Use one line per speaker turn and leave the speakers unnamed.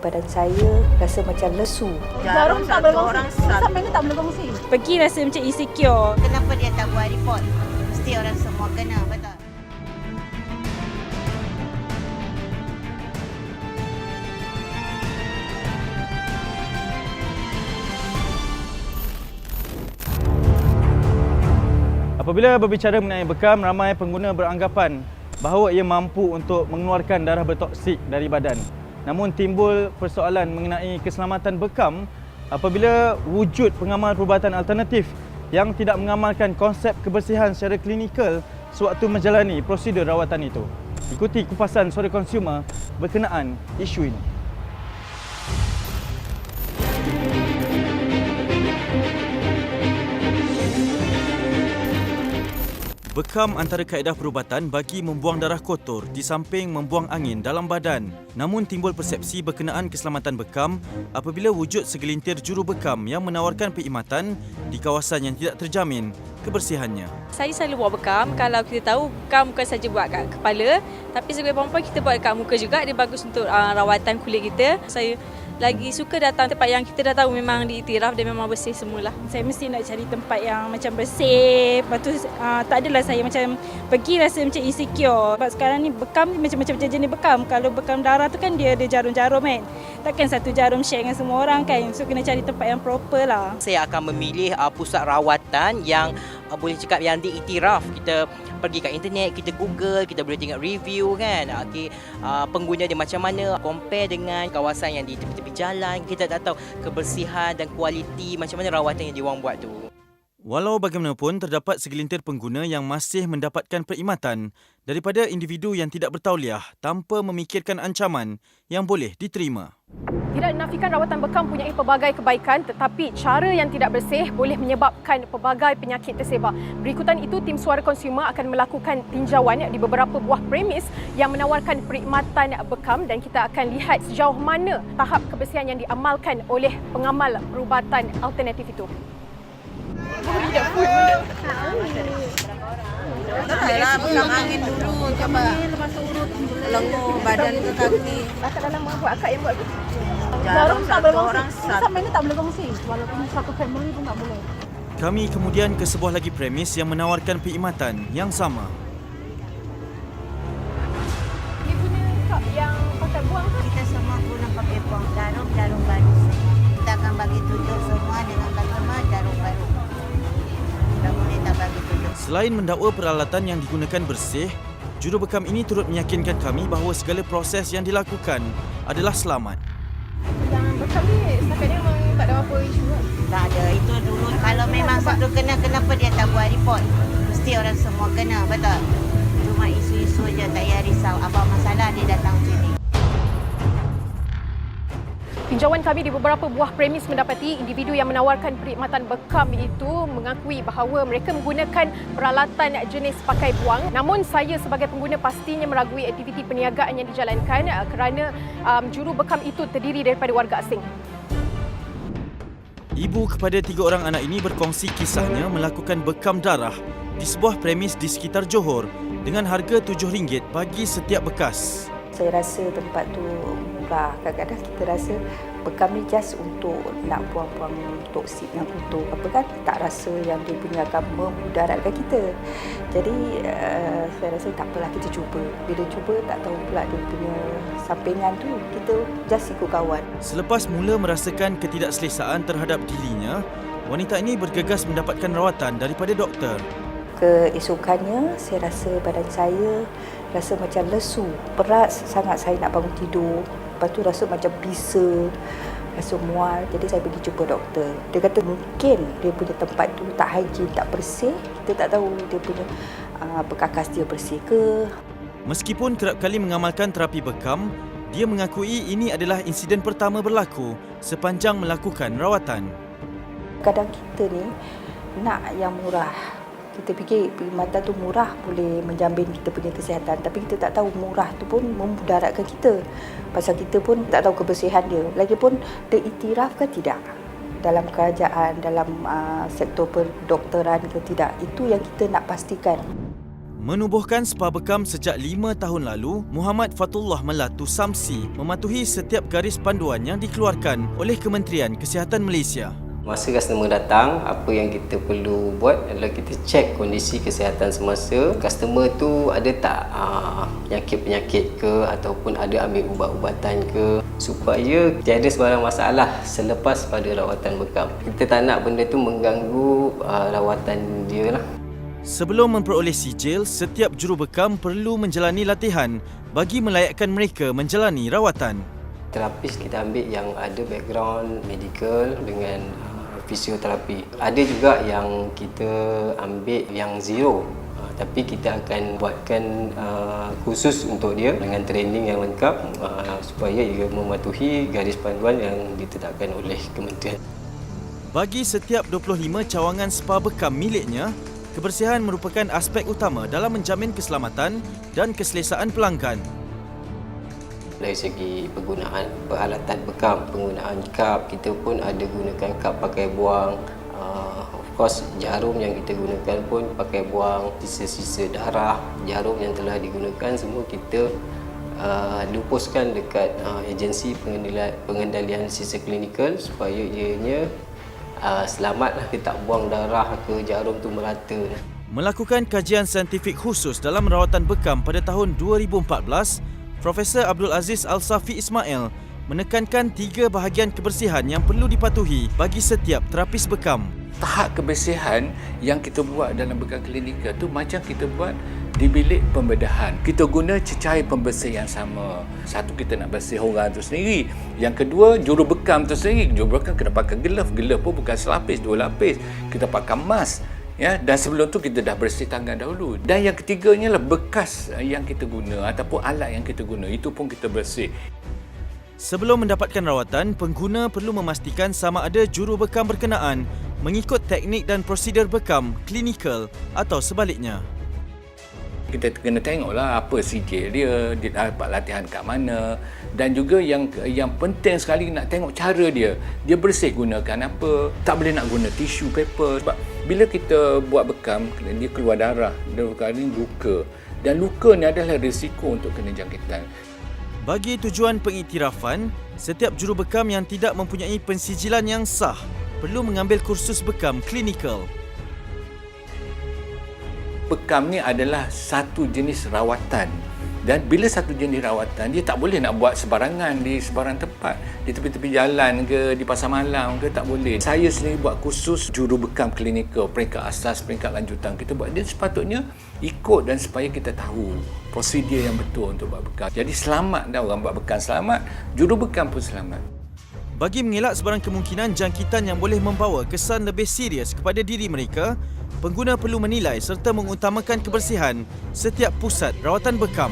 Badan saya rasa macam lesu.
Jarum tak boleh kongsi. Sampai ni tak boleh kongsi.
Pergi rasa macam insecure.
Kenapa dia tak buat report? Mesti orang semua kena, betul?
Apabila berbicara mengenai bekam, ramai pengguna beranggapan bahawa ia mampu untuk mengeluarkan darah bertoksik dari badan. Namun timbul persoalan mengenai keselamatan bekam apabila wujud pengamal perubatan alternatif yang tidak mengamalkan konsep kebersihan secara klinikal sewaktu menjalani prosedur rawatan itu. Ikuti kupasan Suara Konsumer berkenaan isu ini. Bekam antara kaedah perubatan bagi membuang darah kotor di samping membuang angin dalam badan. Namun timbul persepsi berkenaan keselamatan bekam apabila wujud segelintir juru bekam yang menawarkan perkhidmatan di kawasan yang tidak terjamin kebersihannya.
Saya selalu buat bekam. Kalau kita tahu bekam bukan saja buat kat kepala, tapi sebagai perempuan kita buat dekat muka juga. Dia bagus untuk rawatan kulit kita. Saya lagi suka datang tempat yang kita dah tahu memang diiktiraf dan memang bersih semualah. Saya mesti nak cari tempat yang macam bersih. Lepas tu tak adalah saya macam pergi rasa macam insecure. Sebab sekarang ni bekam ni macam-macam jenis bekam. Kalau bekam darah tu kan dia ada jarum-jarum kan. Takkan satu jarum share dengan semua orang kan. So kena cari tempat yang proper lah.
Saya akan memilih pusat rawatan yang boleh cakap yang diiktiraf. Kita pergi kat internet, kita Google, kita boleh tengok review kan. Pengguna dia macam mana, compare dengan kawasan yang di tepi-tepi jalan. Kita tak tahu kebersihan dan kualiti macam mana rawatan yang diorang buat tu.
Walau bagaimanapun, terdapat segelintir pengguna yang masih mendapatkan perkhidmatan daripada individu yang tidak bertauliah tanpa memikirkan ancaman yang boleh diterima.
Tidak dinafikan rawatan bekam mempunyai pelbagai kebaikan, tetapi cara yang tidak bersih boleh menyebabkan pelbagai penyakit tersebar. Berikutan itu, tim Suara Konsumer akan melakukan tinjauan di beberapa buah premis yang menawarkan perkhidmatan bekam dan kita akan lihat sejauh mana tahap kebersihan yang diamalkan oleh pengamal perubatan alternatif itu.
Taklah, bekam angin dulu. Coba lenguh badan ke kaki.
Akak dalam buat akak yang buat tu.
Jarum
tak boleh
satu
kongsi.
orang satu.
Sampai ni tak boleh kongsi. Walaupun satu family pun tak boleh.
Kami kemudian ke sebuah lagi premis yang menawarkan perkhidmatan yang sama.
Dia punya kap yang pakai buang tu.
Kita semua guna pakai buang jarum baru. Kita akan bagi tunjuk semua dengan customer jarum baru. Dah boleh tak bagi tunjuk.
Selain mendakwa peralatan yang digunakan bersih, juru bekam ini turut meyakinkan kami bahawa segala proses yang dilakukan adalah selamat.
Yang bekam ni setakat ni memang tak ada apa isu kan?
Tak ada. Itu dulu. Kalau memang satu kena, kenapa dia tak buat report? Mesti orang semua kena, betul? Cuma isu-isu je, tak payah risau. Apa masalah dia datang sini.
Tinjauan kami di beberapa buah premis mendapati individu yang menawarkan perkhidmatan bekam itu mengakui bahawa mereka menggunakan peralatan jenis pakai buang. Namun saya sebagai pengguna pastinya meragui aktiviti perniagaan yang dijalankan kerana juru bekam itu terdiri daripada warga asing.
Ibu kepada 3 orang anak ini berkongsi kisahnya melakukan bekam darah di sebuah premis di sekitar Johor dengan harga RM7 bagi setiap bekas.
Saya rasa tempat tu murah. Kadang-kadang kita rasa bekam ni just untuk nak buang-buang toksik yang kotor apa kan. Tak rasa yang dia punya akan memudaratkan kita. Jadi saya rasa tak apalah kita cuba. Bila cuba tak tahu pula dia punya sampingan tu. Kita just ikut kawan.
Selepas mula merasakan ketidakselesaan terhadap dirinya, wanita ini bergegas mendapatkan rawatan daripada doktor.
Keesokannya saya rasa badan saya rasa macam lesu. Berat sangat saya nak bangun tidur. Lepas tu rasa macam bisa, rasa mual. Jadi saya pergi jumpa doktor. Dia kata mungkin dia punya tempat tu tak hygiene, tak bersih. Kita tak tahu dia punya bekakas dia bersih ke.
Meskipun kerap kali mengamalkan terapi bekam, dia mengakui ini adalah insiden pertama berlaku sepanjang melakukan rawatan.
Kadang kita ni nak yang murah. Kita fikir perkhidmatan tu murah boleh menjamin kita punya kesihatan. Tapi kita tak tahu murah tu pun memudaratkan kita. Pasal kita pun tak tahu kebersihan dia. Lagipun diiktiraf ke tidak dalam kerajaan, dalam sektor perdoktoran ke tidak. Itu yang kita nak pastikan.
Menubuhkan spa bekam sejak 5 tahun lalu, Muhammad Fatullah Melatu Samsi mematuhi setiap garis panduan yang dikeluarkan oleh Kementerian Kesihatan Malaysia.
Masa customer datang, apa yang kita perlu buat adalah kita cek kondisi kesihatan semasa. Customer tu ada tak penyakit-penyakit ke ataupun ada ambil ubat-ubatan ke, supaya tiada sebarang masalah selepas pada rawatan bekam. Kita tak nak benda tu mengganggu rawatan dia lah.
Sebelum memperoleh sijil, setiap jurubekam perlu menjalani latihan bagi melayakkan mereka menjalani rawatan.
Terapis kita ambil yang ada background medical dengan fisioterapi. Ada juga yang kita ambil yang zero, tapi kita akan buatkan khusus untuk dia dengan training yang lengkap supaya ia mematuhi garis panduan yang ditetapkan oleh Kementerian.
Bagi setiap 25 cawangan spa bekam miliknya, kebersihan merupakan aspek utama dalam menjamin keselamatan dan keselesaan pelanggan.
Dari segi penggunaan peralatan bekam, penggunaan kap, kita pun ada gunakan kap pakai buang. Of course, jarum yang kita gunakan pun pakai buang. Sisa-sisa darah, jarum yang telah digunakan semua kita lupuskan dekat agensi pengendalian sisa klinikal supaya ianya selamatlah, kita tak buang darah ke jarum tu merata.
Melakukan kajian saintifik khusus dalam rawatan bekam pada tahun 2014, Profesor Abdul Aziz Al-Safi Ismail menekankan 3 bahagian kebersihan yang perlu dipatuhi bagi setiap terapis bekam.
Tahap kebersihan yang kita buat dalam bekam klinikal tu macam kita buat di bilik pembedahan. Kita guna cecair pembersih yang sama. Satu, kita nak bersih orang tu sendiri. Yang kedua, jurubekam tu sendiri. Jurubekam kena pakai glove. Glove pun bukan selapis, 2 lapis. Kita pakai mask. Ya, dan sebelum tu kita dah bersih tangan dahulu. Dan yang ketiganya lah bekas yang kita guna ataupun alat yang kita guna. Itu pun kita bersih.
Sebelum mendapatkan rawatan, pengguna perlu memastikan sama ada jurubekam berkenaan mengikut teknik dan prosedur bekam klinikal atau sebaliknya.
Kita kena tengoklah apa sijil dia dapat latihan kat mana, dan juga yang penting sekali nak tengok cara dia bersih gunakan apa. Tak boleh nak guna tisu paper, sebab bila kita buat bekam dia keluar darah, dia luka, dan luka ni adalah risiko untuk kena jangkitan.
Bagi tujuan pengiktirafan, setiap jurubekam yang tidak mempunyai pensijilan yang sah perlu mengambil kursus bekam klinikal.
Bekam ni adalah satu jenis rawatan, dan bila satu jenis rawatan dia tak boleh nak buat sebarangan di sebarang tempat, di tepi-tepi jalan ke, di pasar malam ke, tak boleh. Saya sendiri buat kursus jurubekam klinikal, peringkat asas, peringkat lanjutan. Kita buat dia sepatutnya ikut, dan supaya kita tahu prosedur yang betul untuk buat bekam. Jadi selamat dah, orang buat bekam selamat, jurubekam pun selamat.
Bagi mengelak sebarang kemungkinan jangkitan yang boleh membawa kesan lebih serius kepada diri mereka, pengguna perlu menilai serta mengutamakan kebersihan setiap pusat rawatan bekam.